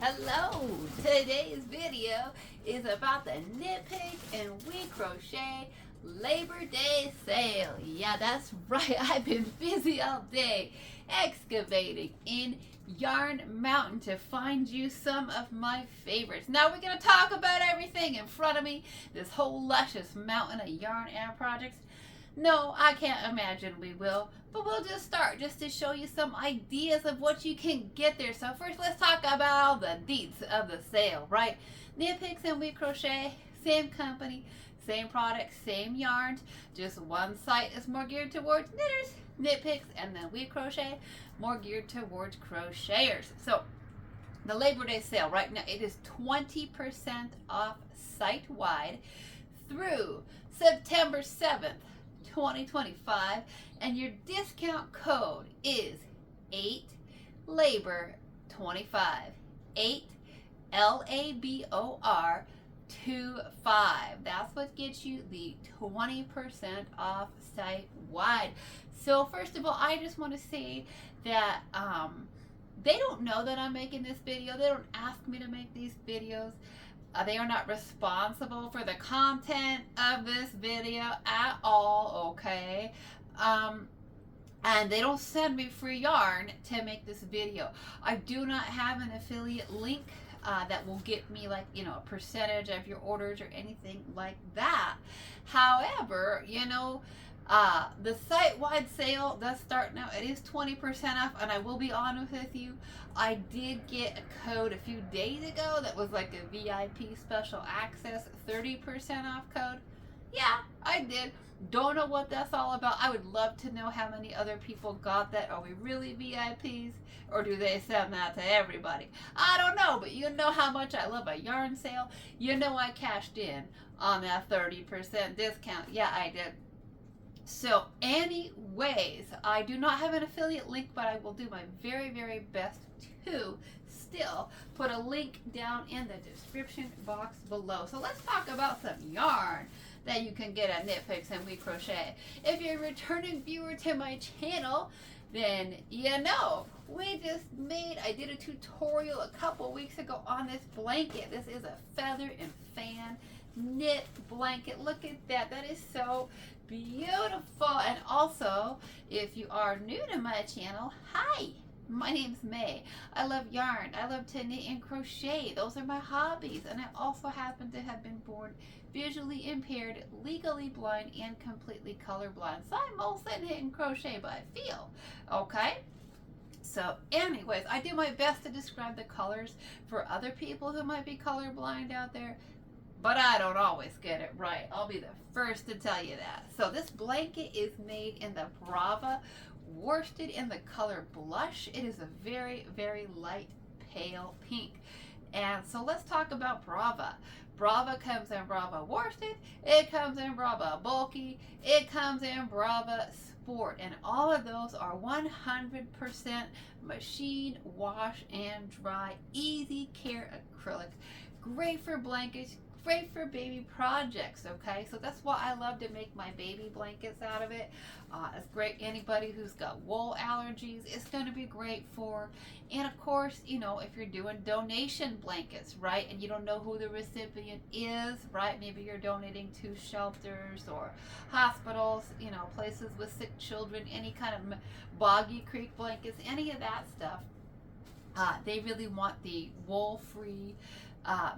Hello! Today's video is about the Knit Pig and We Crochet Labor Day sale. Yeah, that's right. I've been busy all day excavating in Yarn Mountain to find you some of my favorites. Now we're going to talk about everything in front of me, this whole luscious mountain of yarn and projects. No, I can't imagine we will, but we'll just start just to show you some ideas of what you can get there. So first, let's talk about the deets of the sale, right? Knit Picks and We Crochet, same company, same products, same yarns. Just one site is more geared towards knitters, Knit Picks, and then We Crochet, more geared towards crocheters. So the Labor Day sale right now, it is 20% off site-wide through September 7th. 2025, and your discount code is 8LABOR25. 8LABOR25. That's what gets you the 20% off site wide. So first of all, I just want to say that they don't know that I'm making this video. They don't ask me to make these videos. They are not responsible for the content of this video at all, okay? And they don't send me free yarn to make this video. I do not have an affiliate link that will get me, like, you know, a percentage of your orders or anything like that. However, you know, the site-wide sale does start now. It is 20% off, and I will be honest with you, I did get a code a few days ago that was like a VIP special access 30% off code. Yeah, I did. Don't know what that's all about. I would love to know how many other people got that. Are we really VIPs, or do they send that to everybody? I don't know, but you know how much I love a yarn sale. You know I cashed in on that 30% discount. Yeah, I did. So anyways, I do not have an affiliate link, but I will do my very, very best to still put a link down in the description box below. So let's talk about some yarn that you can get at Knit Picks and We Crochet. If you're a returning viewer to my channel, then you know I did a tutorial a couple weeks ago on this blanket. This is a feather and fan knit blanket. Look at that. That is so beautiful. And also, if you are new to my channel, hi, my name's May. I love yarn. I love to knit and crochet. Those are my hobbies. And I also happen to have been born visually impaired, legally blind, and completely colorblind. So I mostly knit and crochet by feel. Okay? So anyways, I do my best to describe the colors for other people who might be colorblind out there, but I don't always get it right. I'll be the first to tell you that. So this blanket is made in the Brava worsted in the color Blush. It is a very, very light pale pink. And so let's talk about Brava. Brava comes in Brava worsted, it comes in Brava bulky, it comes in Brava sport, and all of those are 100% machine wash and dry, easy care acrylic, great for blankets, great for baby projects. Okay, so that's why I love to make my baby blankets out of it. It's great anybody who's got wool allergies, it's going to be great for. And of course, you know, if you're doing donation blankets, right, and you don't know who the recipient is, right, maybe you're donating to shelters or hospitals, you know, places with sick children, any kind of boggy creek blankets, any of that stuff, they really want the wool-free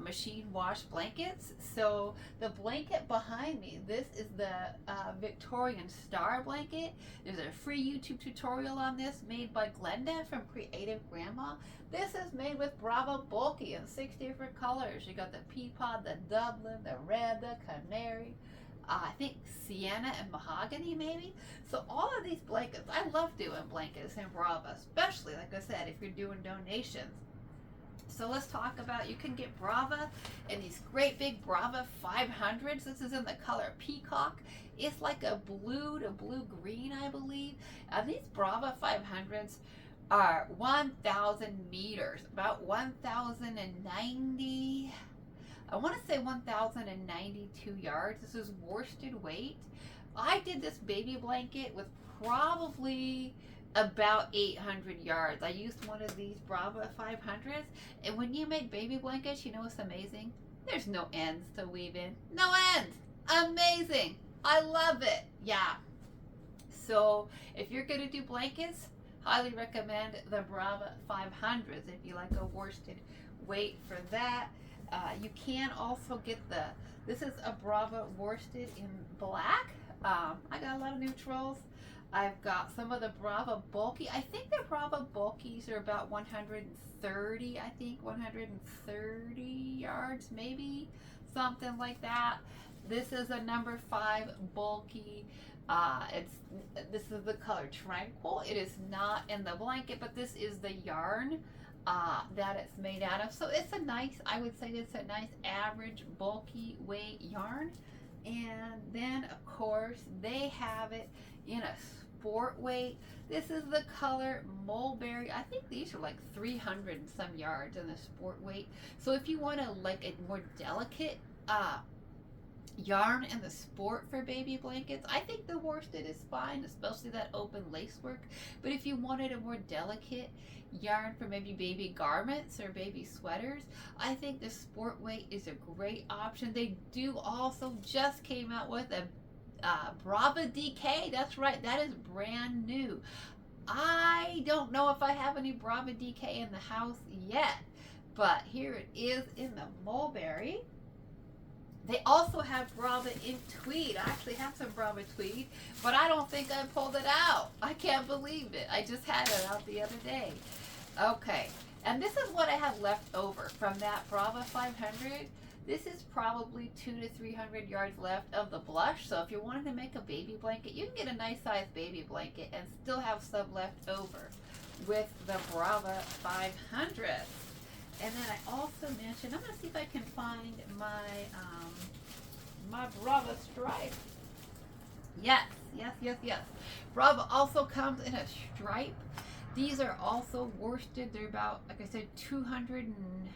machine wash blankets. So the blanket behind me, this is the Victorian Star blanket. There's a free YouTube tutorial on this made by Glenda from Creative Grandma. This is made with Brava bulky in 6 different colors. You got the Peapod, the Dublin, the red, the canary, I think sienna and mahogany maybe. So all of these blankets, I love doing blankets in Brava, especially, like I said, if you're doing donations. So let's talk about, you can get Brava in these great big Brava 500s. This is in the color Peacock. It's like a blue to blue-green, I believe. And these Brava 500s are 1,000 meters, about 1,090, I want to say 1,092 yards. This is worsted weight. I did this baby blanket with probably about 800 yards. I used one of these Brava 500s, and when you make baby blankets, you know what's amazing? There's no ends to weave in. No ends! Amazing! I love it! Yeah. So if you're gonna do blankets, highly recommend the Brava 500s if you like a worsted weight for that. You can also get this is a Brava worsted in black. I got a lot of neutrals. I've got some of the Brava bulky. I think the Brava bulkies are about 130, I think 130 yards, maybe something like that. This is a number 5 bulky. This is the color Tranquil. It is not in the blanket, but this is the yarn that it's made out of. So it's a nice, I would say it's a nice average bulky weight yarn. And then of course they have it in a sport weight. This is the color Mulberry. I think these are like 300 and some yards in the sport weight. So if you want to like a more delicate yarn in the sport for baby blankets, I think the worsted is fine, especially that open lace work. But if you wanted a more delicate yarn for maybe baby garments or baby sweaters, I think the sport weight is a great option. They do also just came out with a Brava DK. That's right, that is brand new. I don't know if I have any Brava DK in the house yet, but here it is in the Mulberry. They also have Brava in tweed. I actually have some Brava tweed, but I don't think I pulled it out. I can't believe it. I just had it out the other day. Okay, and this is what I have left over from that Brava 500. This is probably 200 to 300 yards left of the blush. So if you're wanting to make a baby blanket, you can get a nice sized baby blanket and still have some left over with the Brava 500. And then I also mentioned, I'm going to see if I can find my my Brava stripe. Yes. Brava also comes in a stripe. These are also worsted. They're about, like I said, 200 and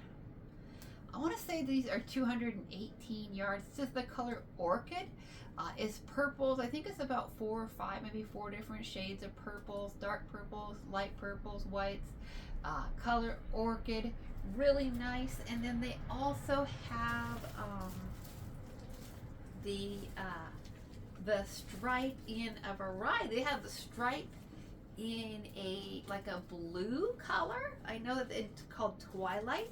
I want to say these are 218 yards. This is the color Orchid. Is purples. I think it's about 4 or 5, maybe 4 different shades of purples, dark purples, light purples, whites. Color Orchid, really nice. And then they also have the stripe in a variety. They have the stripe in like a blue color. I know that it's called Twilight.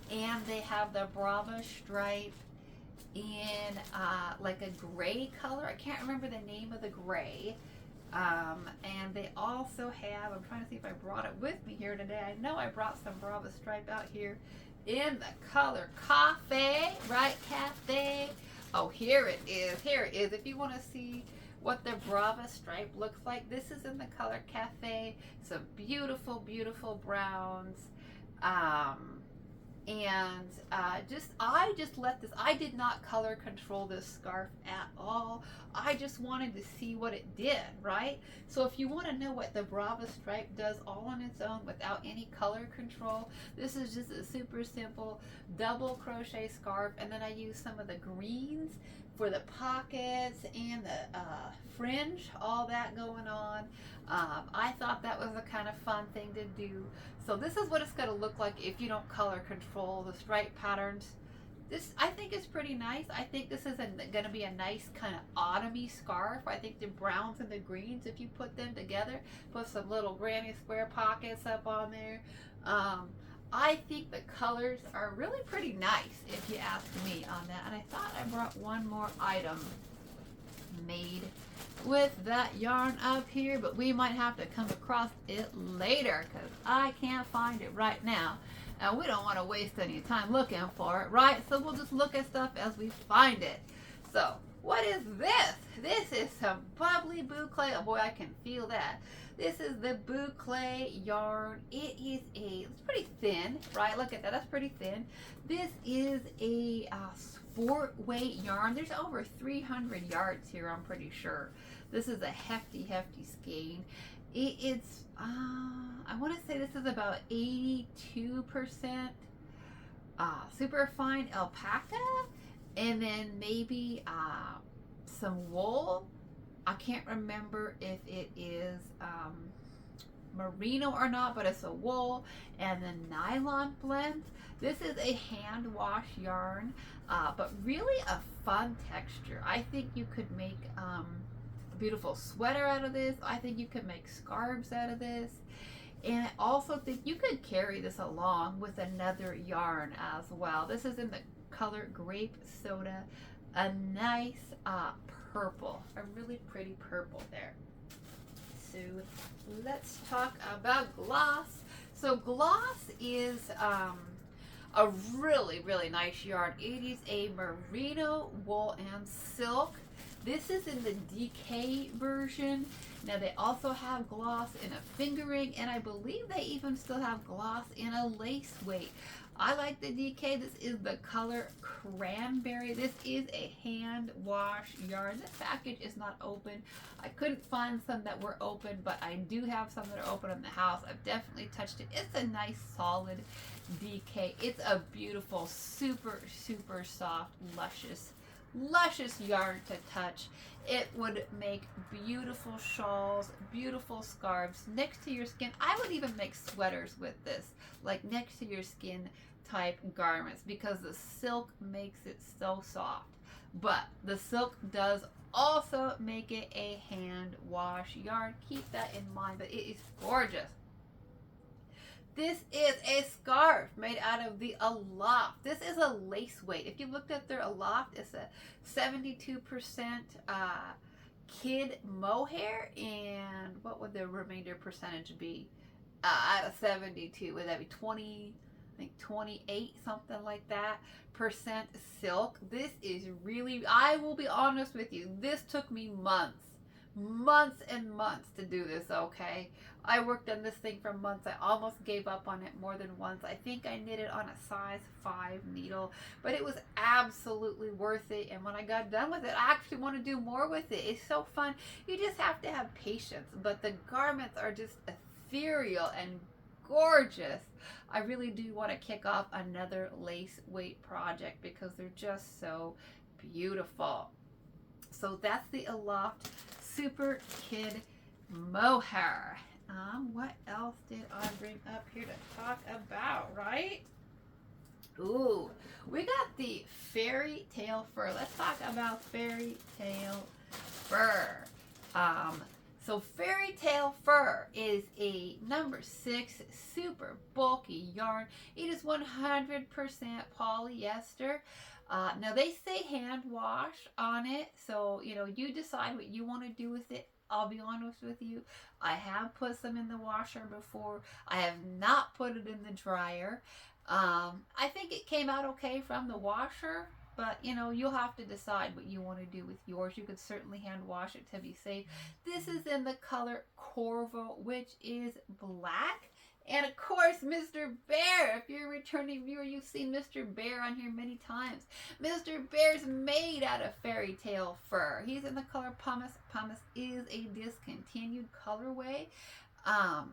And they have the Brava stripe in like a gray color. I can't remember the name of the gray. And they also have, I'm trying to see if I brought it with me here today. I know I brought some Brava stripe out here in the color Cafe, right? Cafe. Oh, here it is. Here it is. If you want to see what the Brava stripe looks like, this is in the color Cafe. Some beautiful, beautiful browns. I just let this, I did not color control this scarf at all. I just wanted to see what it did, right? So if you want to know what the Brava stripe does all on its own without any color control, this is just a super simple double crochet scarf. And then I use some of the greens for the pockets and the fringe, all that going on. I thought that was a kind of fun thing to do. So this is what it's going to look like if you don't color control the stripe patterns. This, I think, is pretty nice. I think this is going to be a nice kind of autumny scarf. I think the browns and the greens, if you put them together, put some little granny square pockets up on there. I think the colors are really pretty nice, if you ask me on that. And I thought I brought one more item made with that yarn up here, but we might have to come across it later because I can't find it right now. And we don't want to waste any time looking for it, right? So we'll just look at stuff as we find it. So what is this? This is some bubbly boucle. Oh boy, I can feel that. This is the boucle yarn. It's pretty thin, right? Look at that, that's pretty thin. This is a sport weight yarn. There's over 300 yards here, I'm pretty sure. This is a hefty skein. It's I want to say this is about 82% super fine alpaca, and then maybe some wool. I can't remember if it is merino or not, but it's a wool and the nylon blend. This is a hand wash yarn, but really a fun texture. I think you could make a beautiful sweater out of this. I think you could make scarves out of this. And I also think you could carry this along with another yarn as well. This is in the color Grape Soda, a nice purple, a really pretty purple there. So let's talk about gloss. So gloss is a really, really nice yarn. It is a merino, wool, and silk. This is in the DK version. Now they also have gloss in a fingering, and I believe they even still have gloss in a lace weight. I like the DK. This is the color Cranberry. This is a hand wash yarn. This package is not open. I couldn't find some that were open, but I do have some that are open in the house. I've definitely touched it. It's a nice solid DK. It's a beautiful, super, super soft, luscious yarn to touch. It would make beautiful shawls, beautiful scarves next to your skin. I would even make sweaters with this, like next to your skin type garments, because the silk makes it so soft. But the silk does also make it a hand wash yarn. Keep that in mind, but it is gorgeous. This is a scarf made out of the Aloft. This is a lace weight. If you looked at their Aloft, it's a 72% kid mohair, and what would the remainder percentage be? Out of 72, would that be 20? I think 28, something like that, percent silk. This is really, I will be honest with you, this took me months and months to do this, okay? I worked on this thing for months. I almost gave up on it more than once. I think I knit it on a size 5 needle, but it was absolutely worth it. And when I got done with it, I actually want to do more with it. It's so fun. You just have to have patience, but the garments are just ethereal and gorgeous. I really do want to kick off another lace weight project because they're just so beautiful. So that's the Aloft Super Kid Mohair. What else did I bring up here to talk about, right? Ooh, we got the Fairy Tale Fur. Let's talk about Fairy Tale Fur. So Fairy Tale Fur is a number 6 super bulky yarn. It is 100% polyester. Now they say hand wash on it, so you decide what you want to do with it. I'll be honest with you, I have put some in the washer before. I have not put it in the dryer. I think it came out okay from the washer, but you'll have to decide what you want to do with yours. You could certainly hand wash it to be safe. This is in the color Corvo, which is black. And of course, Mr. Bear. If you're a returning viewer, you've seen Mr. Bear on here many times. Mr. Bear's made out of Fairy Tale Fur. He's in the color Pumice. Pumice is a discontinued colorway. I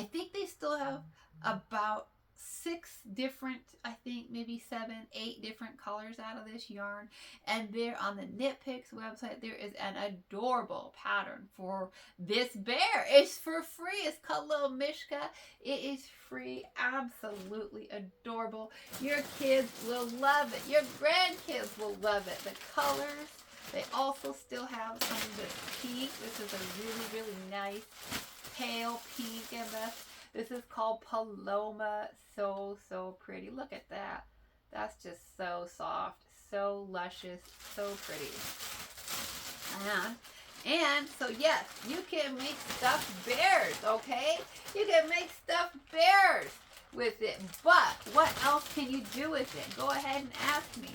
think they still have about 6 different, I think maybe 7, 8 different colors out of this yarn. And there on the Knit Picks website, there is an adorable pattern for this bear. It's for free. It's called Little Mishka. It is free. Absolutely adorable. Your kids will love it. Your grandkids will love it. The colors, they also still have some of this pink. This is a really, really nice pale pink in this. This is called Paloma. So pretty. Look at that. That's just so soft, so luscious, so pretty. And so yes, you can make stuffed bears, okay? You can make stuffed bears with it. But what else can you do with it? Go ahead and ask me.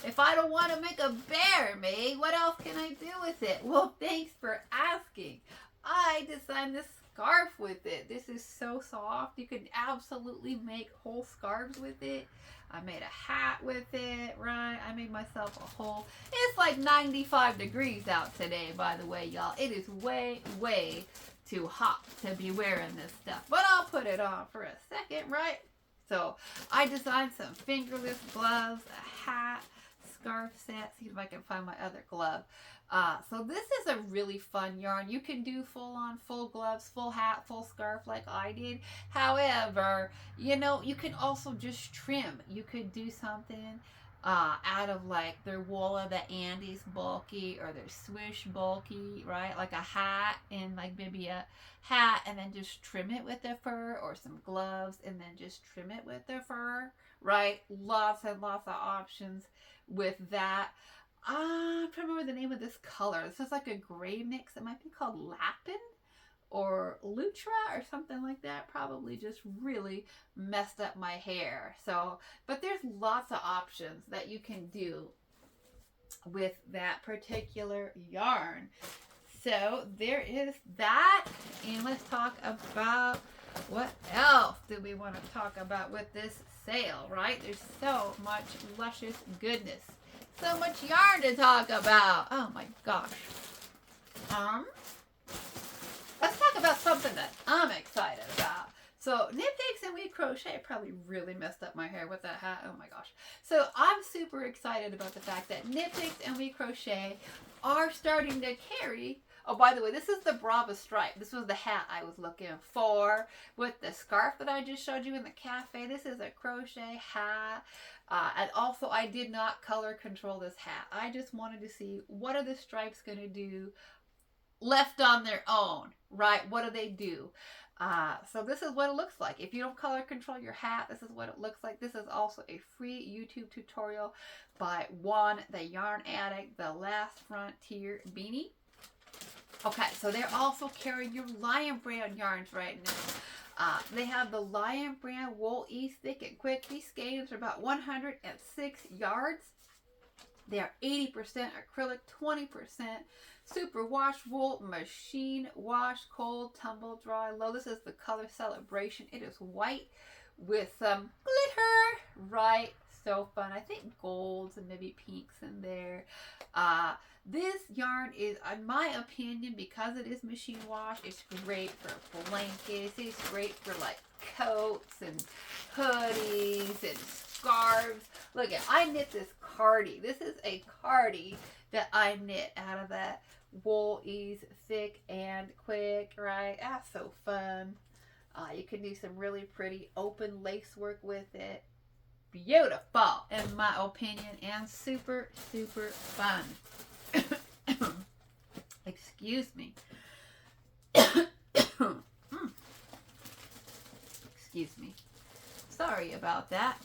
If I don't want to make a bear, May, what else can I do with it? Well, thanks for asking. I designed this scarf with it. This is so soft. You can absolutely make whole scarves with it. I made a hat with it, right? I made myself a whole... It's like 95 degrees out today, by the way, y'all. It is way, way too hot to be wearing this stuff. But I'll put it on for a second, right? So I designed some fingerless gloves, a hat, scarf set. See if I can find my other glove. So this is a really fun yarn. You can do full on, full gloves, full hat, full scarf like I did. However, you know, you can also just trim. You could do something out of like their wool of the Andes bulky or their Swish bulky, right? Like a hat, and like maybe a hat and then just trim it with the fur, or some gloves and then just trim it with the fur, right? Lots and lots of options with that. I'm trying to remember the name of this color. This is like a gray mix. It might be called Lapin or Lutra or something like that. Probably just really messed up my hair. So, but there's lots of options that you can do with that particular yarn. So there is that. And let's talk about what else do we want to talk about with this sale, right? There's so much luscious goodness. So much yarn to talk about. Oh my gosh. Let's talk about something that I'm excited about. So Knit Picks and We Crochet probably really messed up my hair with that hat. Oh my gosh. So I'm super excited about the fact that Knit Picks and We Crochet are starting to carry. Oh, by the way, this is the Brava stripe. This was the hat I was looking for with the scarf that I just showed you in the cafe. This is a crochet hat. And also, I did not color control this hat. I just wanted to see what are the stripes going to do left on their own, right? What do they do? So this is what it looks like. If you don't color control your hat, this is what it looks like. This is also a free YouTube tutorial by Juan the Yarn Addict, the Last Frontier Beanie. Okay, so they're also carrying your Lion Brand yarns right now. They have the Lion Brand Wool Ease Thick and Quick. These skeins are about 106 yards. They are 80% acrylic, 20% super wash wool, machine wash, cold, tumble dry, low. This is the color Celebration. It is white with some glitter, right? So fun. I think golds and maybe pinks in there. This yarn is, in my opinion, because it is machine wash, it's great for blankets. It's great for like coats and hoodies and scarves. Look at, I knit this cardie. This is a cardie that I knit out of that Wool Ease Thick and Quick, right? That's so fun. You can do some really pretty open lace work with it. Beautiful, in my opinion, and super, super fun. Excuse me. Excuse me. Sorry about that.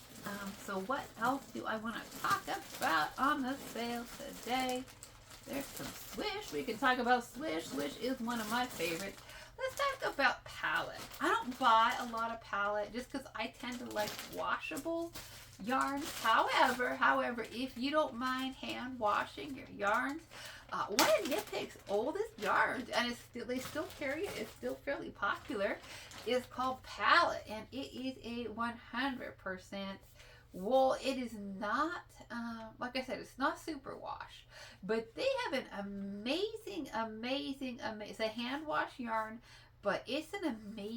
So what else do I want to talk about on the sale today? There's some Swish. We can talk about Swish. Swish is one of my favorites. Let's talk about palette. I don't buy a lot of palette just because I tend to like washable yarns. However, if you don't mind hand washing your yarns, one of Knit Picks' oldest yarns, and they still carry it, it's still fairly popular, is called Palette, and it is a 100% wool. It is not, like I said, it's not super wash, but they have an amazing, it's a hand wash yarn, but it's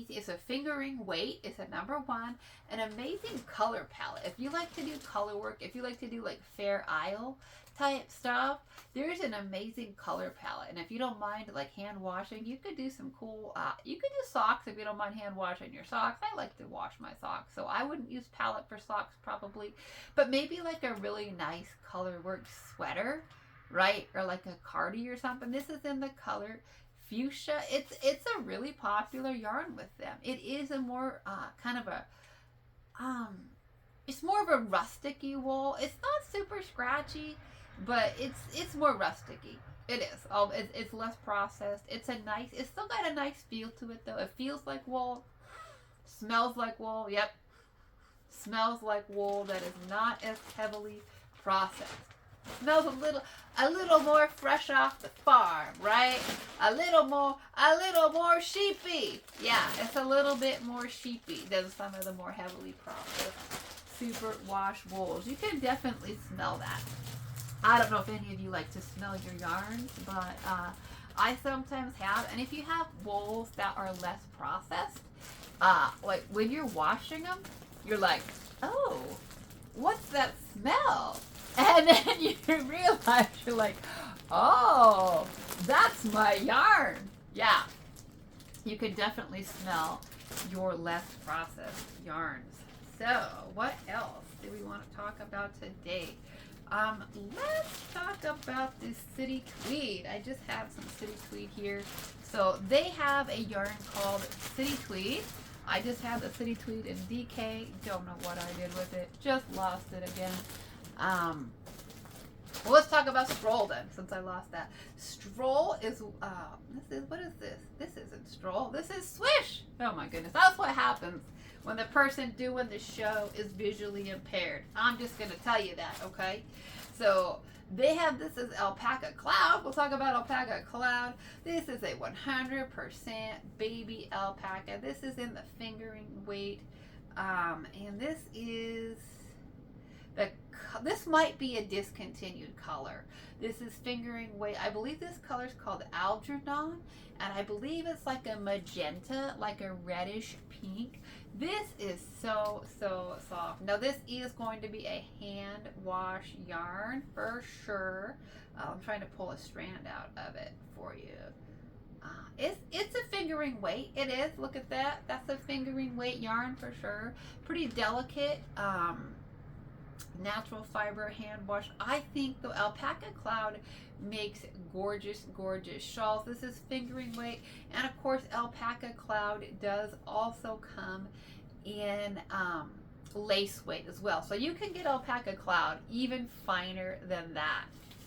it's a fingering weight, it's a #1, an amazing color palette. If you like to do color work, if you like to do like Fair Isle type stuff, there's an amazing color palette. And if you don't mind like hand washing, you could do some cool, you could do socks if you don't mind hand washing your socks. I like to wash my socks, so I wouldn't use palette for socks probably, but maybe like a really nice color work sweater, right? Or like a cardie or something. This is in the color Fuchsia. It's a really popular yarn with them. It is a more kind of a it's more of a rusticy wool. It's not super scratchy, but it's more rusticy. It is. It's less processed. It's still got a nice feel to it though. It feels like wool, smells like wool. Yep, smells like wool that is not as heavily processed. Smells a little more fresh off the farm, right? A little more sheepy. Yeah, it's a little bit more sheepy than some of the more heavily processed super wash wools. You can definitely smell that. I don't know if any of you like to smell your yarns, but I sometimes have. And if you have wools that are less processed, like when you're washing them, you're like, oh, what's that smell? And then you realize you're like, oh, that's my yarn. Yeah, you can definitely smell your less processed yarns. So, what else do we want to talk about today? Let's talk about this city tweed. I just have some city tweed here. So they have a yarn called city tweed. I just have the city tweed in DK. Don't know what I did with it. Just lost it again. Well, let's talk about stroll then, since I lost that. Stroll is, what is this? This isn't stroll. This is swish. Oh my goodness. That's what happens when the person doing the show is visually impaired. I'm just going to tell you that, okay? So they have, this is alpaca cloud. We'll talk about alpaca cloud. This is a 100% baby alpaca. This is in the fingering weight. And this is, this might be a discontinued color. This is fingering weight. I believe this color is called Algernon, and I believe it's like a magenta, like a reddish pink. This is so soft. Now this is going to be a hand wash yarn for sure. I'm trying to pull a strand out of it for you. It's a fingering weight. It is. Look at that. That's a fingering weight yarn for sure. Pretty delicate. Natural fiber hand wash. I think the alpaca cloud makes gorgeous shawls. This is fingering weight, and of course alpaca cloud does also come in lace weight as well, so you can get alpaca cloud even finer than that.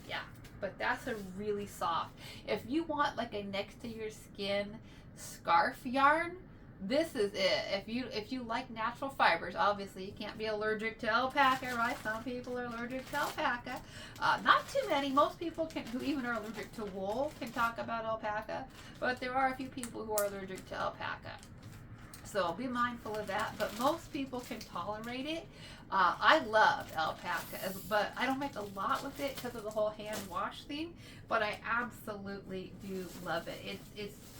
Yeah, but that's a really soft. If you want like a next to your skin scarf yarn, this is it. If you like natural fibers, obviously you can't be allergic to alpaca, right? Some people are allergic to alpaca. Not too many. Most people who even are allergic to wool can talk about alpaca, but there are a few people who are allergic to alpaca. So be mindful of that, but most people can tolerate it. I love alpaca, but I don't make a lot with it because of the whole hand wash thing, but I absolutely do love it.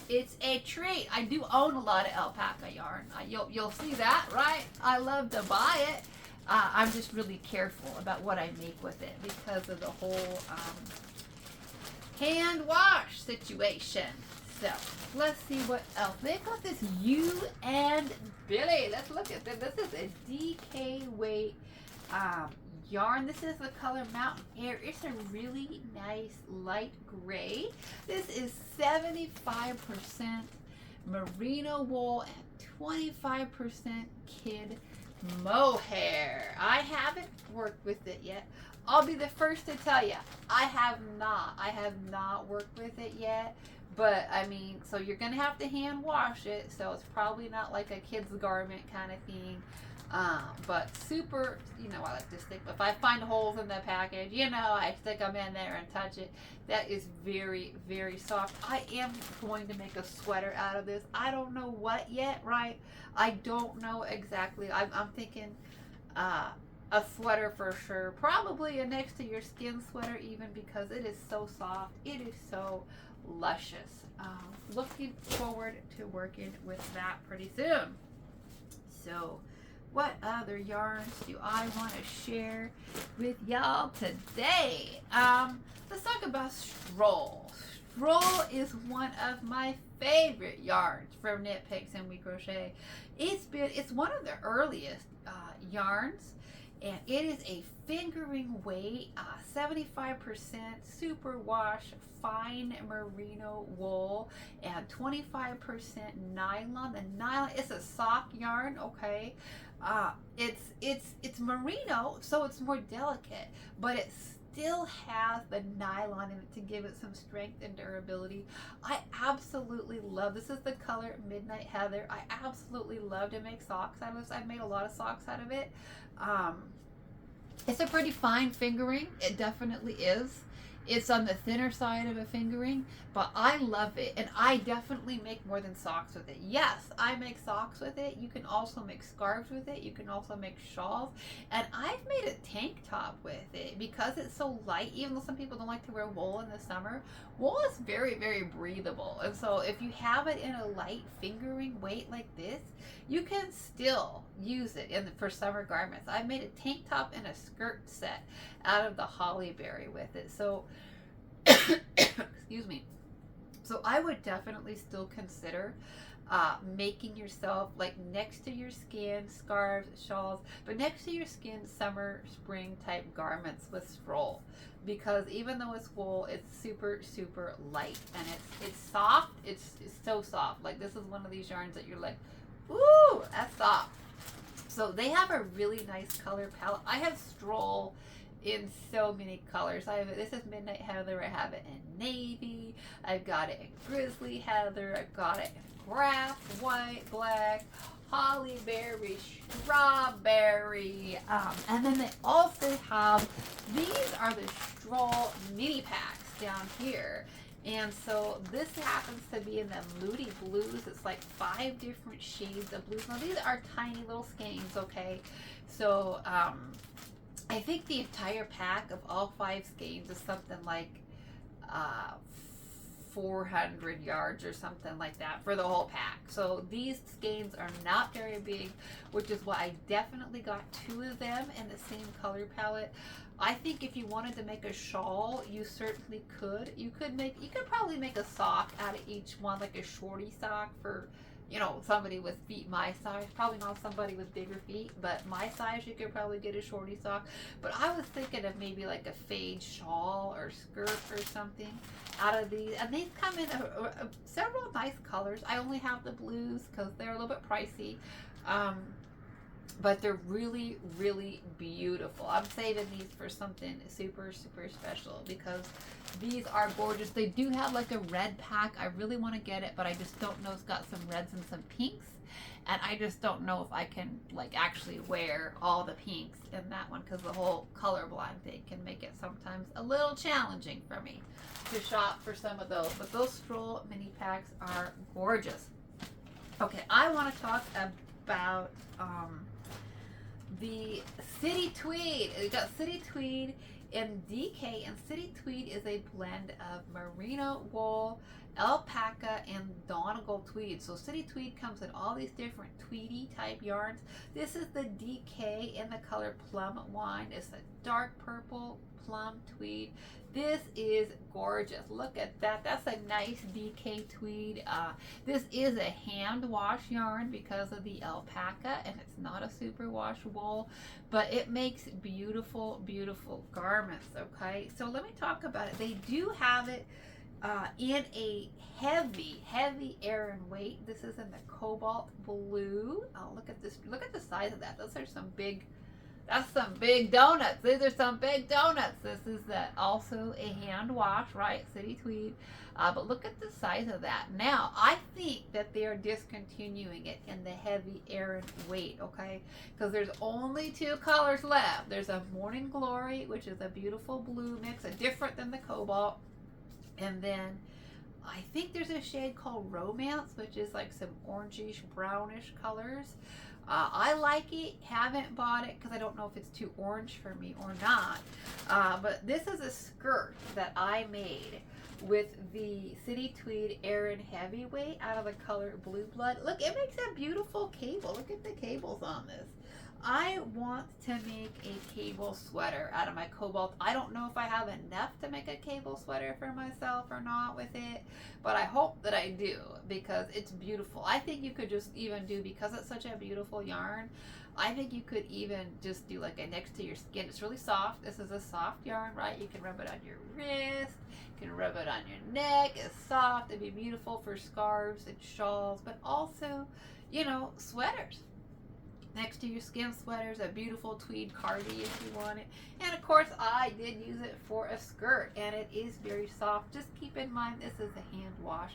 It's a treat. I do own a lot of alpaca yarn. You'll see that, right? I love to buy it. I'm just really careful about what I make with it because of the whole hand wash situation. So let's see what else. They've got this You and Billy. Let's look at this. This is a DK weight yarn. This is the color Mountain Air. It's a really nice light gray. This is 75% merino wool and 25% kid mohair. I haven't worked with it yet. I'll be the first to tell you, I have not worked with it yet. But I mean, so you're gonna have to hand wash it, so it's probably not like a kid's garment kind of thing. But super, I like to stick, if I find holes in the package, I stick them in there and touch it. That is very soft. I am going to make a sweater out of this. I don't know what yet, right? I don't know exactly. I'm thinking a sweater for sure. Probably a next to your skin sweater even, because it is so soft. It is so luscious. Looking forward to working with that pretty soon. So what other yarns do I want to share with y'all today? Let's talk about Stroll. Stroll is one of my favorite yarns from Knit Picks and We Crochet. It's one of the earliest yarns, and it is a fingering weight, 75% super wash fine merino wool and 25% nylon. The nylon is a soft yarn, okay? It's merino, so it's more delicate, but it still has the nylon in it to give it some strength and durability. I absolutely love this. Is the color Midnight Heather. I absolutely love to make socks out of this. I've made a lot of socks out of it. It's a pretty fine fingering. It definitely is. It's on the thinner side of a fingering, but I love it. And I definitely make more than socks with it. Yes, I make socks with it. You can also make scarves with it. You can also make shawls. And I've made a tank top with it because it's so light. Even though some people don't like to wear wool in the summer, wool is very, very breathable. And so if you have it in a light fingering weight like this, you can still use it for summer garments. I made a tank top and a skirt set out of the holly berry with it. So, excuse me. So I would definitely still consider making yourself, like, next to your skin, scarves, shawls, but next to your skin, summer, spring type garments with stroll. Because even though it's wool, it's super, super light, and it's soft. It's so soft. Like, this is one of these yarns that you're like, ooh, that's soft. So they have a really nice color palette. I have stroll in so many colors. I have it. This is Midnight Heather. I have it in navy. I've got it in grizzly heather. I've got it in grass, white, black, holly berry, strawberry, and then they also have, these are the stroll mini packs down here. And so this happens to be in the Moody Blues. It's like 5 different shades of blues. Now these are tiny little skeins, okay? So I think the entire pack of all 5 skeins is something like 400 yards or something like that for the whole pack. So these skeins are not very big, which is why I definitely got 2 of them in the same color palette. I think if you wanted to make a shawl, you certainly could. You could probably make a sock out of each one, like a shorty sock for, you know, somebody with feet my size. Probably not somebody with bigger feet, but my size, you could probably get a shorty sock. But I was thinking of maybe like a fade shawl or skirt or something out of these. And these come in several nice colors. I only have the blues because they're a little bit pricey. But they're really, really beautiful. I'm saving these for something super, super special because these are gorgeous. They do have like a red pack. I really want to get it, but I just don't know. It's got some reds and some pinks. And I just don't know if I can, like, actually wear all the pinks in that one because the whole colorblind thing can make it sometimes a little challenging for me to shop for some of those. But those stroll mini packs are gorgeous. Okay, I want to talk about the City Tweed. We got City Tweed in DK, and City Tweed is a blend of merino wool, alpaca, and Donegal tweed. So City Tweed comes in all these different tweedy type yarns. This is the DK in the color Plum Wine. It's a dark purple plum tweed. This is gorgeous. Look at that. That's a nice DK tweed. This is a hand wash yarn because of the alpaca, and it's not a super wash wool, but it makes beautiful, beautiful garments. Okay, so let me talk about it. They do have it in a heavy, heavy Aran weight. This is in the cobalt blue. Oh, look at this. Look at the size of that. Those are some big. That's some big donuts. These are some big donuts. This is also a hand wash, right? City Tweed. But look at the size of that. Now, I think that they are discontinuing it in the heavy Aran weight, okay? Because there's only 2 colors left. There's a Morning Glory, which is a beautiful blue mix, different than the cobalt. And then I think there's a shade called Romance, which is like some orangish, brownish colors. I like it, haven't bought it because I don't know if it's too orange for me or not. But this is a skirt that I made with the City Tweed Aran Heavyweight out of the color Blue Blood. Look, it makes a beautiful cable. Look at the cables on this. I want to make a cable sweater out of my cobalt. I don't know if I have enough to make a cable sweater for myself or not with it, but I hope that I do because it's beautiful. I think you could just even do, because it's such a beautiful yarn, I think you could even just do like a next to your skin. It's really soft. This is a soft yarn, right? You can rub it on your wrist, you can rub it on your neck. It's soft. It'd be beautiful for scarves and shawls, but also, you know, sweaters. Next to your skin sweaters, a beautiful tweed cardi if you want it. And of course, I did use it for a skirt, and it is very soft. Just keep in mind this is a hand wash,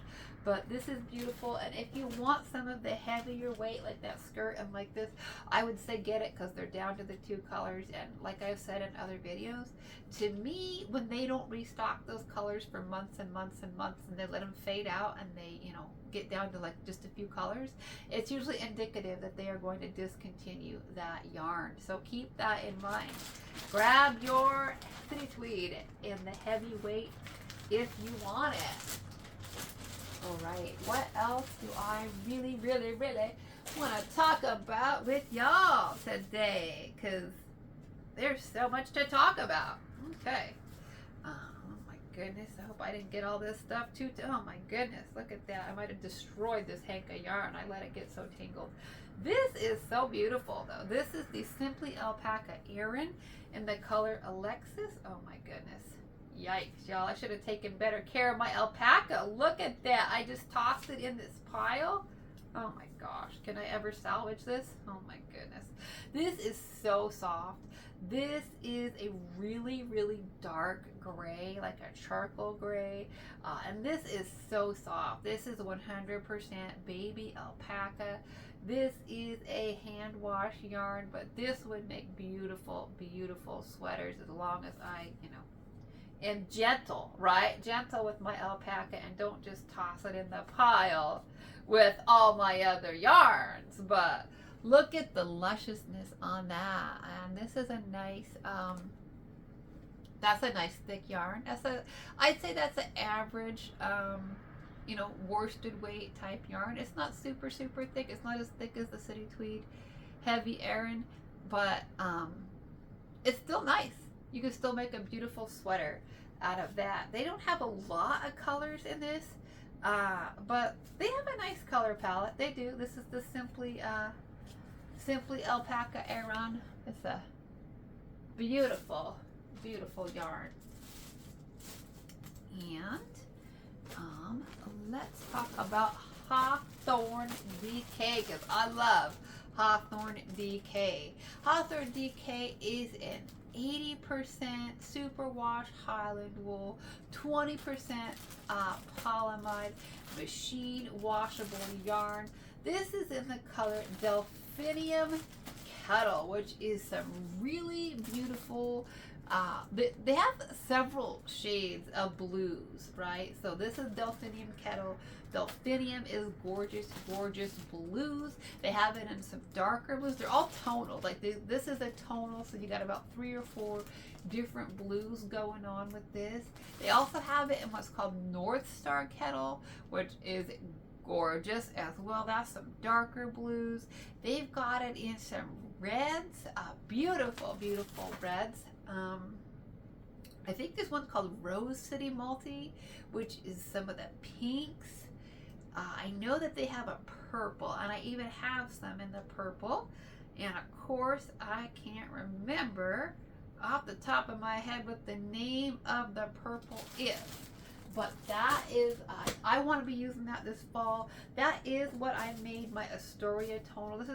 But this is beautiful, and if you want some of the heavier weight like that skirt and like this, I would say get it, because they're down to the 2 colors. And like I've said in other videos, to me, when they don't restock those colors for months and months and months, and they let them fade out, and they, you know, get down to like just a few colors, it's usually indicative that they are going to discontinue that yarn. So keep that in mind. Grab your city tweed in the heavy weight if you want it. All right, what else do I really want to talk about with y'all today? Because there's so much to talk about. Okay. Oh my goodness, I hope I didn't get all this stuff too. Oh my goodness, look at that. I might have destroyed this hank of yarn. I let it get so tangled. This is so beautiful though. This is the Simply Alpaca Erin in the color Alexis. Oh my goodness. Yikes, y'all. I should have taken better care of my alpaca. Look at that. I just tossed it in this pile. Oh my gosh. Can I ever salvage this? Oh my goodness. This is so soft. This is a really dark gray, like a charcoal gray. And this is so soft. This is 100% baby alpaca. This is a hand wash yarn, but this would make beautiful sweaters as long as I, you know, and gentle, right? Gentle with my alpaca, and don't just toss it in the pile with all my other yarns. But look at the lusciousness on that. And this is a nice, that's a nice thick yarn. I'd say that's an average, you know, worsted weight type yarn. It's not super thick. It's not as thick as the City Tweed Heavy Erin, but it's still nice. You can still make a beautiful sweater out of that. They don't have a lot of colors in this, but they have a nice color palette. They do. This is the Simply Alpaca Erin. It's a beautiful yarn. And let's talk about Hawthorne DK, because I love Hawthorne DK. Hawthorne DK is an 80% superwash Highland wool, 20% polyamide machine washable yarn. This is in the color Delphinium Kettle, which is some really beautiful, they have several shades of blues, right? So this is Delphinium Kettle. Delphinium is gorgeous blues. They have it in some darker blues. They're all tonal. Like this is a tonal, so you got about 3 or 4 different blues going on with this. They also have it in what's called North Star Kettle, which is gorgeous as well. That's some darker blues. They've got it in some reds, beautiful reds. I think this one's called Rose City Multi, which is some of the pinks. I know that they have a purple, and I even have some in the purple. And of course, I can't remember off the top of my head what the name of the purple is. But that is, I want to be using that this fall. That is what I made my Astoria tonal. This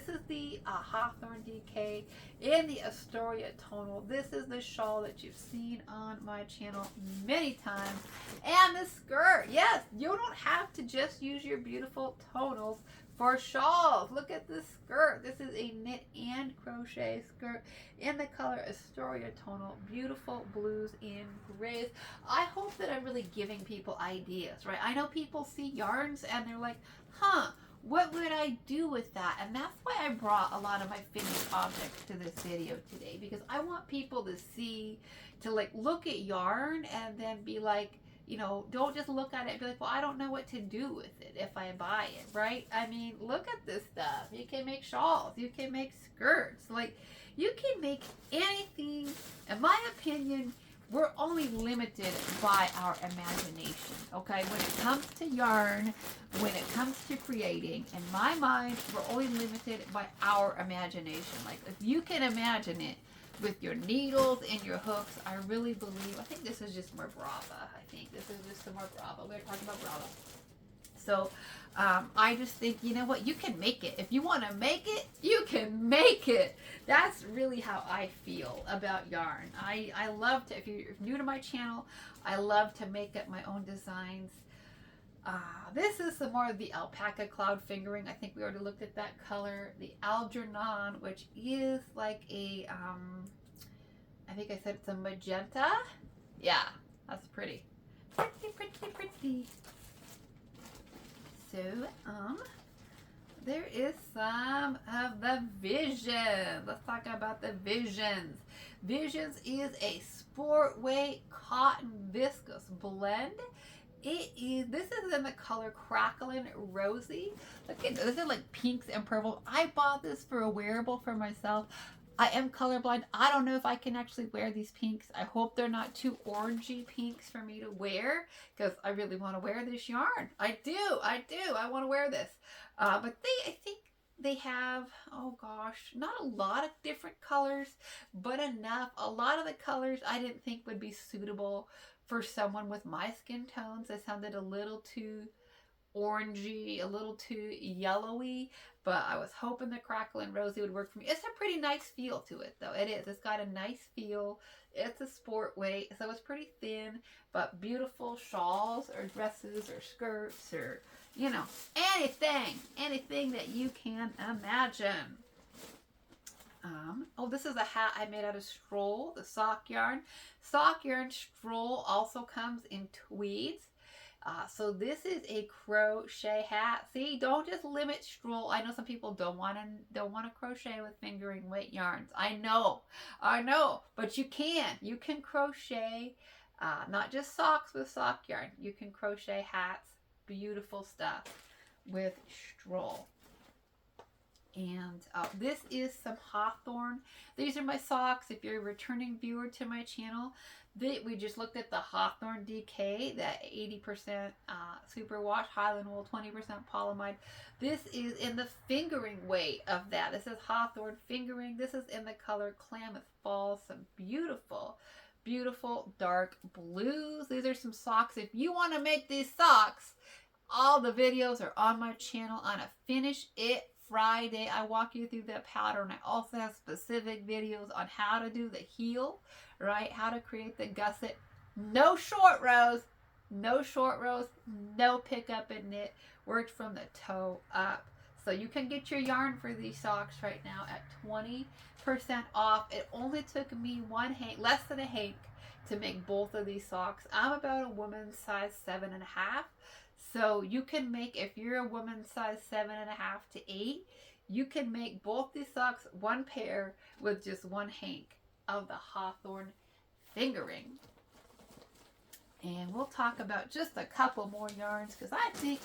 is the Hawthorne DK in the Astoria tonal. This is the shawl that you've seen on my channel many times. And the skirt. Yes, you don't have to just use your beautiful tonals for shawls. Look at this skirt. This is a knit and crochet skirt in the color Astoria tonal. Beautiful blues and grays. I hope that I'm really giving people ideas, right? I know people see yarns and they're like, huh, what would I do with that? And that's why I brought a lot of my finished objects to this video today, because I want people to see, to like look at yarn and then be like, you know, don't just look at it and be like, well, I don't know what to do with it if I buy it, right? I mean, look at this stuff. You can make shawls. You can make skirts. Like, you can make anything. In my opinion, we're only limited by our imagination, okay? When it comes to yarn, when it comes to creating, in my mind, we're only limited by our imagination. Like, if you can imagine it with your needles and your hooks, I really believe, I think this is just more Brava. I think this is just some more Brava. We're talking about Brava. So I just think, you know what, you can make it. If you want to make it, you can make it. That's really how I feel about yarn. I love to, if you're new to my channel, I love to make up my own designs. This is some more of the alpaca cloud fingering. I think we already looked at that color. The Algernon, which is like a, I think I said it's a magenta. Yeah, that's pretty. Pretty, pretty, pretty. So, there is some of the Visions. Let's talk about the Visions. Visions is a sport weight cotton viscose blend. This is in the color Crackling Rosy. Look at this, is like pinks and purple. I bought this for a wearable for myself. I am colorblind. I don't know if I can actually wear these pinks. I hope they're not too orangey pinks for me to wear, because I really want to wear this yarn. I do. I want to wear this. But I think they have, oh gosh, not a lot of different colors, but enough. A lot of the colors I didn't think would be suitable for someone with my skin tones. They sounded a little too orangey, a little too yellowy, but I was hoping the Crackling Rosy would work for me. It's a pretty nice feel to it, though. It is. It's got a nice feel. It's a sport weight, so it's pretty thin, but beautiful shawls or dresses or skirts or, you know, anything that you can imagine. Oh, this is a hat I made out of Stroll, the sock yarn. Sock yarn Stroll also comes in tweeds. So this is a crochet hat. See, don't just limit Stroll. I know some people don't want to crochet with fingering weight yarns. I know, but you can. You can crochet not just socks with sock yarn. You can crochet hats. Beautiful stuff with Stroll. And this is some Hawthorne. These are my socks. If you're a returning viewer to my channel, we just looked at the Hawthorne DK, that 80% superwash Highland wool, 20% polyamide. This is in the fingering weight of that. This is Hawthorne fingering. This is in the color Klamath Fall. Some beautiful, beautiful dark blues. These are some socks. If you want to make these socks, all the videos are on my channel on a Finish It Friday. I walk you through the pattern. I also have specific videos on how to do the heel, right? How to create the gusset. No short rows, no pickup and knit. Worked from the toe up. So you can get your yarn for these socks right now at 20% off. It only took me less than a hank to make both of these socks. I'm about a woman's size 7.5. So you can make, if you're a woman size 7.5 to 8, you can make both these socks one pair with just one hank of the Hawthorne fingering. And we'll talk about just a couple more yarns, because I think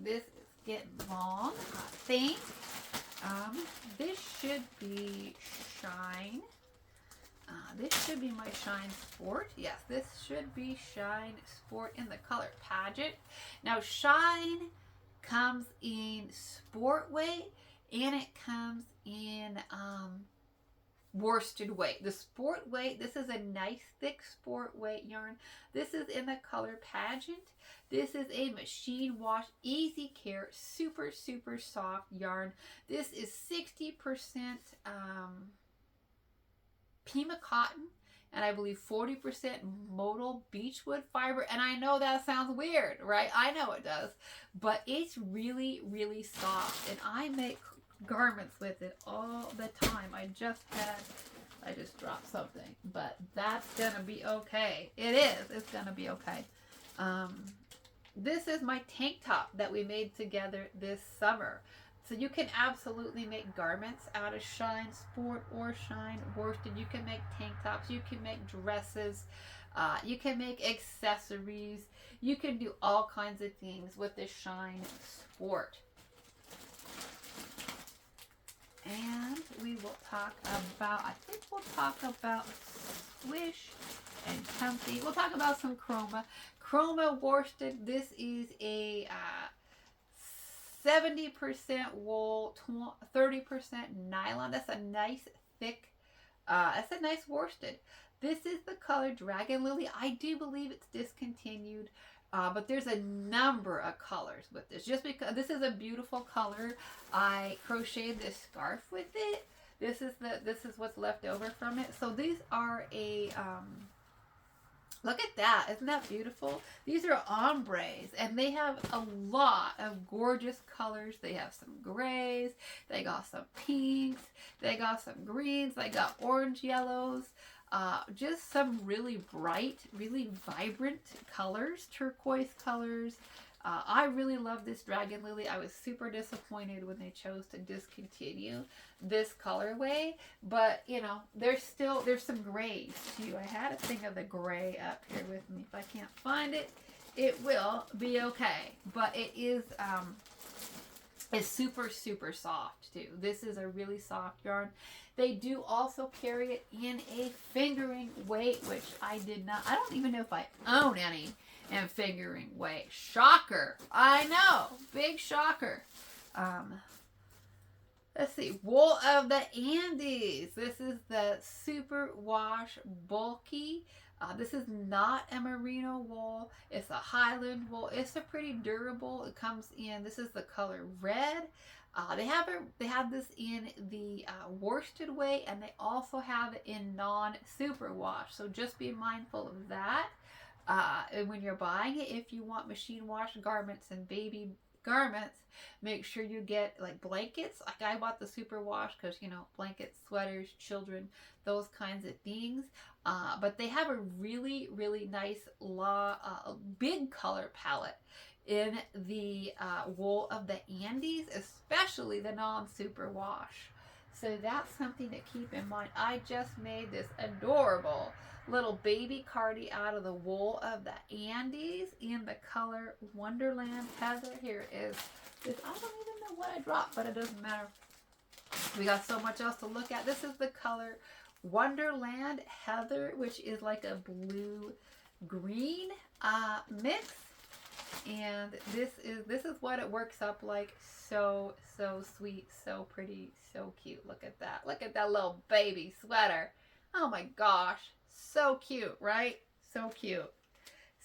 this is getting long. I think this should be Shine. This should be my Shine Sport. Yes, this should be Shine Sport in the color Pageant. Now, Shine comes in sport weight, and it comes in worsted weight. The sport weight, this is a nice thick sport weight yarn. This is in the color Pageant. This is a machine wash, easy care, super, super soft yarn. This is 60% Pima cotton, and I believe 40% modal beechwood fiber. And I know that sounds weird, right? I know it does, but it's really, really soft, and I make garments with it all the time. I just dropped something, but that's gonna be okay. It's gonna be okay. This is my tank top that we made together this summer. So you can absolutely make garments out of Shine Sport or Shine Worsted. You can make tank tops. You can make dresses. You can make accessories. You can do all kinds of things with the Shine Sport. And we will talk about, we'll talk about Swish and Comfy. We'll talk about some Chroma. Chroma Worsted. This is a 70% wool, 30% nylon. That's a nice thick, that's a nice worsted. This is the color Dragon Lily. I do believe it's discontinued, but there's a number of colors with this. Just because this is a beautiful color, I crocheted this scarf with it. This is what's left over from it. So these are a Look at that. Isn't that beautiful? These are ombres, and they have a lot of gorgeous colors. They have some grays. They got some pinks. They got some greens. They got orange yellows. Just some really bright, really vibrant colors, turquoise colors. I really love this Dragon Lily. I was super disappointed when they chose to discontinue this colorway, but you know, there's some grays too. I had a thing of the gray up here with me. If I can't find it, it will be okay. But it is it's super, super soft too. This is a really soft yarn. They do also carry it in a fingering weight, which I did not. I don't even know if I own any in fingering weight. Shocker. I know. Big shocker. Let's see. Wool of the Andes. This is the Super Wash Bulky. This is not a merino wool. It's a Highland wool. It's a pretty durable. It comes in, this is the color red. They have this in the worsted weight, and they also have it in non-superwash. So just be mindful of that when you're buying it. If you want machine wash garments and baby garments, make sure you get like blankets. Like I bought the superwash because, you know, blankets, sweaters, children, those kinds of things. But they have a really, really nice big color palette in the wool of the Andes, especially the non-super wash. So that's something to keep in mind. I just made this adorable little baby cardi out of the wool of the Andes in the color Wonderland Heather. Here it is. I don't even know what I dropped, but it doesn't matter. We got so much else to look at. This is the color Wonderland Heather, which is like a blue-green mix. And this is what it works up like. So sweet, so pretty, so cute. Look at that. Look at that little baby sweater. Oh my gosh. So cute, right? So cute.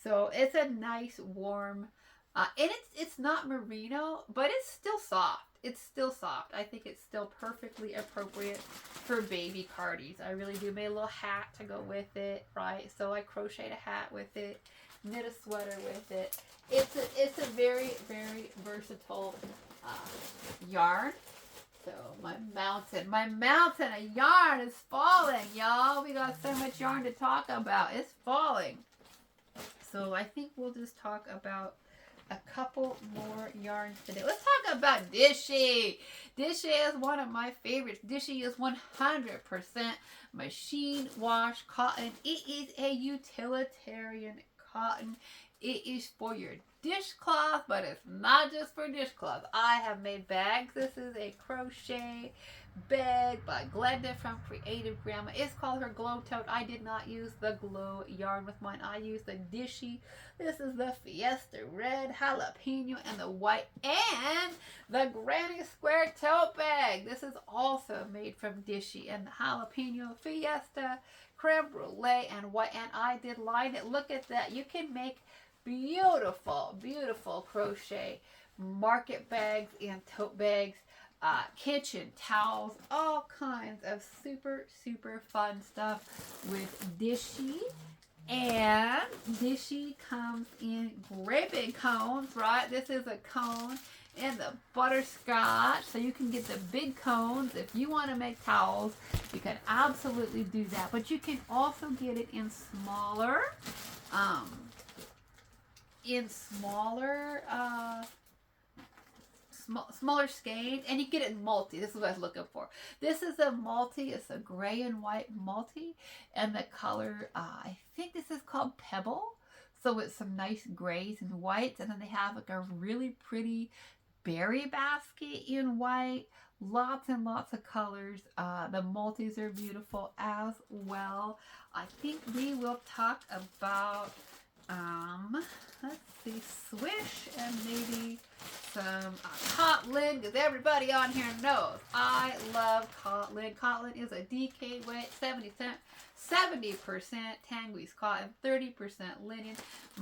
So it's a nice warm, and it's not merino, but it's still soft. It's still soft. I think it's still perfectly appropriate for baby cardies. I really do. Made a little hat to go with it, right? So I crocheted a hat with it, knit a sweater with it. It's a very, very versatile yarn. So my mountain of yarn is falling, y'all. We got so much yarn to talk about. It's falling. So I think we'll just talk about a couple more yarns today. Let's talk about Dishy. Dishy is one of my favorites. Dishy is 100% machine wash cotton. It is a utilitarian cotton. It is for your dishcloth, but it's not just for dishcloth. I have made bags. This is a crochet bag by Glenda from Creative Grandma. It's called her Glow Tote. I did not use the glow yarn with mine. I used the Dishy. This is the Fiesta Red, Jalapeno, and the white, and the Granny Square Tote Bag. This is also made from Dishy, and the Jalapeno, Fiesta, Creme Brulee, and white, and I did line it. Look at that. You can make beautiful, beautiful crochet market bags and tote bags, kitchen towels, all kinds of super, super fun stuff with Dishy. And Dishy comes in great big cones, right? This is a cone in the butterscotch, so you can get the big cones. If you want to make towels, you can absolutely do that. But you can also get it in smaller smaller skeins, and you get it in multi. This is what I was looking for. This is a multi. It's a gray and white multi, and the color, I think this is called Pebble. So it's some nice grays and whites, and then they have like a really pretty berry basket in white. Lots and lots of colors. The multis are beautiful as well. I think we will talk about let's see, swish, and maybe some Cotton, because everybody on here knows I love Cotton. Cotton is a DK weight, 70% Tanguis cotton, 30% linen,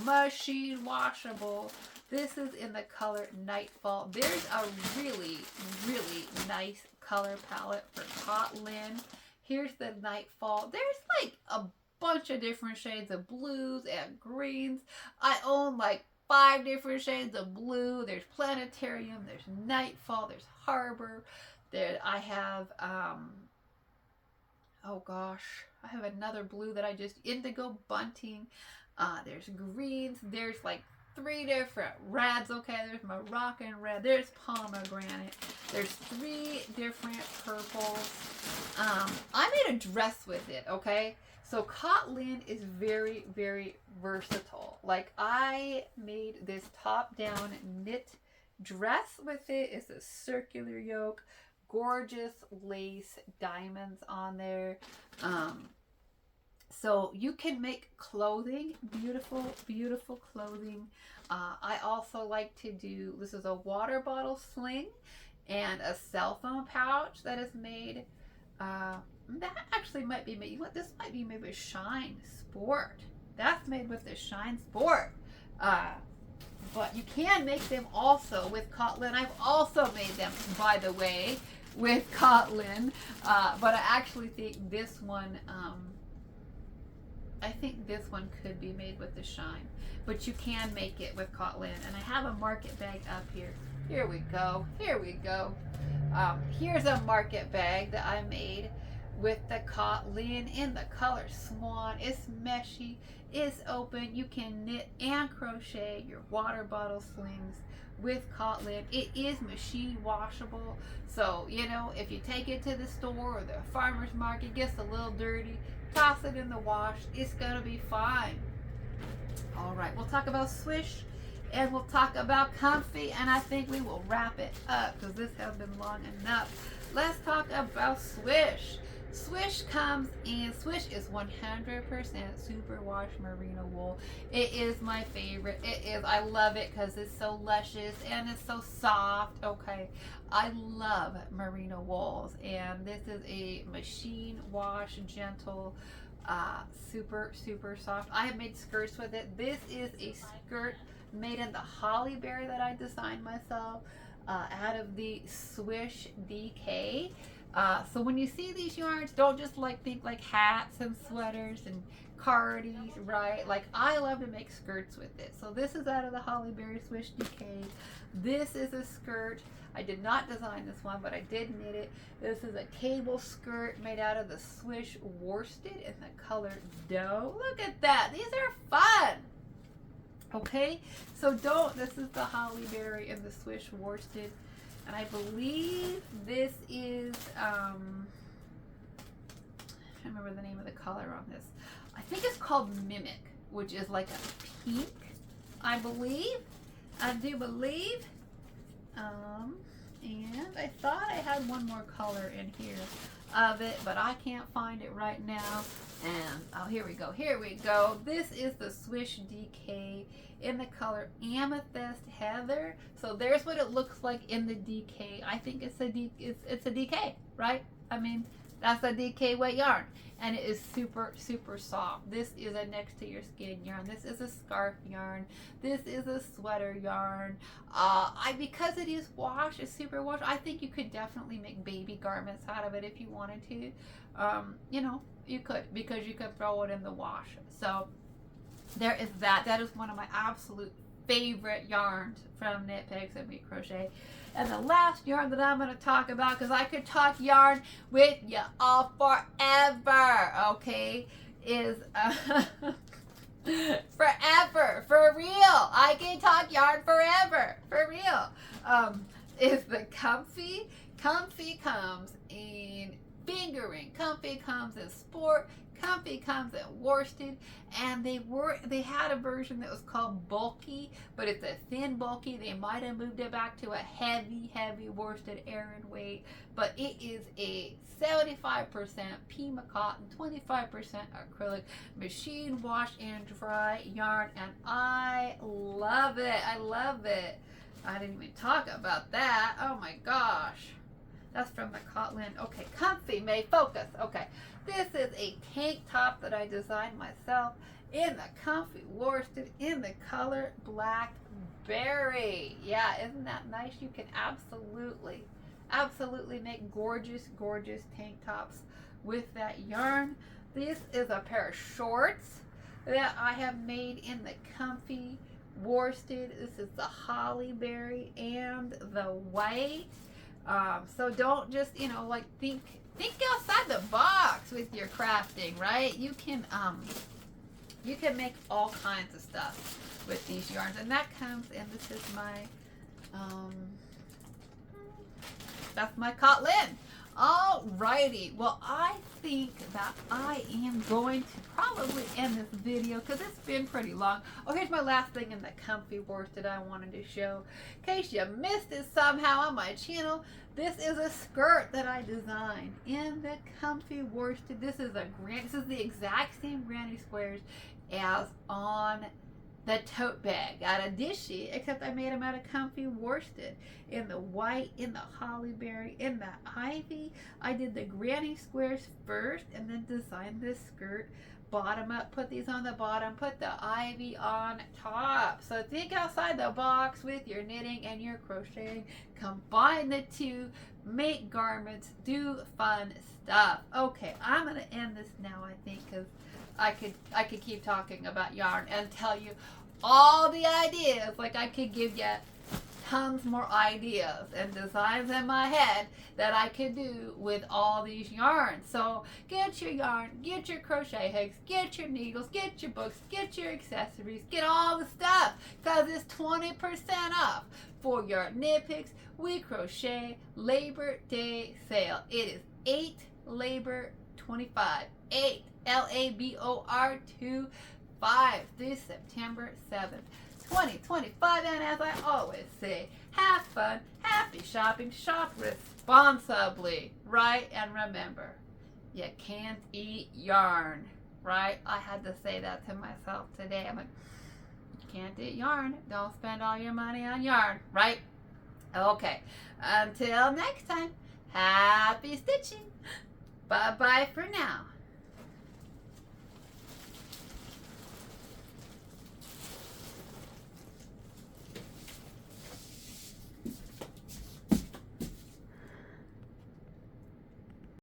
machine washable. This is in the color Nightfall. There's a really, really nice color palette for Cotton. Here's the Nightfall. There's like bunch of different shades of blues and greens. I own like 5 different shades of blue. There's Planetarium, there's Nightfall, there's Harbor. There I have oh gosh, I have another blue that I just, Indigo Bunting. There's greens. There's like 3 different reds. Okay, there's Moroccan red. There's pomegranate. There's 3 different purples. I made a dress with it. Okay, so Kotlin is very, very versatile. Like, I made this top-down knit dress with it. It's a circular yoke, gorgeous lace diamonds on there. So you can make clothing, beautiful, beautiful clothing. I also like to do, this is a water bottle sling and a cell phone pouch that is made. That actually might be made, you know what, this might be made with Shine Sport. That's made with the Shine Sport. But you can make them also with Kotlin. I've also made them, by the way, with Kotlin. But I actually think this one, could be made with the Shine. But you can make it with Kotlin. And I have a market bag up here. Here we go. Here we go. Here's a market bag that I made with the Kotlin in the color Swan. It's meshy. It's open. You can knit and crochet your water bottle slings with Kotlin. It is machine washable. So, you know, if you take it to the store or the farmer's market, gets a little dirty, toss it in the wash. It's going to be fine. All right, we'll talk about Swish and we'll talk about Comfy, and I think we will wrap it up because this has been long enough. Let's talk about Swish. Swish comes in, Swish is 100% superwash merino wool. It is my favorite. It is, I love it because it's so luscious and it's so soft. Okay, I love merino wools, and this is a machine wash, gentle, super, super soft. I have made skirts with it. This is a skirt made in the holly berry that I designed myself out of the Swish DK. So when you see these yarns, don't just like think like hats and sweaters and cardies, right? Like, I love to make skirts with it. So this is out of the Holly Berry Swish DK. This is a skirt. I did not design this one, but I did knit it. This is a cable skirt made out of the Swish worsted in the color Dough. Look at that. These are fun. Okay, so this is the Holly Berry and the Swish worsted. And I believe this is, I can't remember the name of the color on this. I think it's called Mimic, which is like a pink, I believe. I do believe. And I thought I had one more color in here of it, but I can't find it right now. And, oh, here we go. Here we go. This is the Swish DK in the color Amethyst Heather. So there's what it looks like in the DK. I think it's a DK, right? I mean, that's a DK weight yarn, and it is super, super soft. This is a next to your skin yarn. This is a scarf yarn. This is a sweater yarn. Because it is wash, it's super wash, I think you could definitely make baby garments out of it if you wanted to. You know, you could, because you could throw it in the wash. So there is that. That is one of my absolute favorite yarns from Knit Pegs and Me Crochet. And the last yarn that I'm going to talk about, because I could talk yarn with you all forever, okay, is forever, for real. I can talk yarn forever, for real. Is the Comfy. Comfy comes in fingering. Comfy comes in sport. Comfy comes in worsted, and they had a version that was called bulky, but it's a thin bulky. They might have moved it back to a heavy worsted Aran weight, but it is a 75% Pima cotton, 25% acrylic, machine wash and dry yarn, and I love it. I love it. I didn't even talk about that. Oh my gosh. That's from the Kotlin. Okay, Comfy, May, focus. Okay, this is a tank top that I designed myself in the Comfy worsted in the color Blackberry. Yeah, isn't that nice? You can absolutely make gorgeous, gorgeous tank tops with that yarn. This is a pair of shorts that I have made in the comfy worsted. This is the holly berry and the white. So don't just, you know, like think outside the box with your crafting, right? You can make all kinds of stuff with these yarns, and that comes, and this is my that's my Kotlin. Alrighty, well, I think that I am going to probably end this video because it's been pretty long. Oh, here's my last thing in the comfy worsted I wanted to show. In case you missed it somehow on my channel, this is a skirt that I designed in the comfy worsted. This is the exact same granny squares as on the tote bag out of Dishy, except I made them out of comfy worsted. In the white, in the holly berry, in the ivy. I did the granny squares first and then designed this skirt bottom up. Put these on the bottom, put the ivy on top. So think outside the box with your knitting and your crocheting. Combine the two, make garments, do fun stuff. Okay, I'm gonna end this now, I think, because I could keep talking about yarn and tell you all the ideas. Like, I could give you tons more ideas and designs in my head that I could do with all these yarns. So get your yarn, get your crochet hooks, get your needles, get your books, get your accessories, get all the stuff, because it's 20% off for your Knit Picks We Crochet Labor Day sale. It is 8LABOR25. 8 LABOR25 through September 7th, 2025. And as I always say, have fun, happy shopping, shop responsibly, right? And remember, you can't eat yarn, right? I had to say that to myself today. I'm like, you can't eat yarn. Don't spend all your money on yarn, right? Okay, until next time, happy stitching. Bye-bye for now.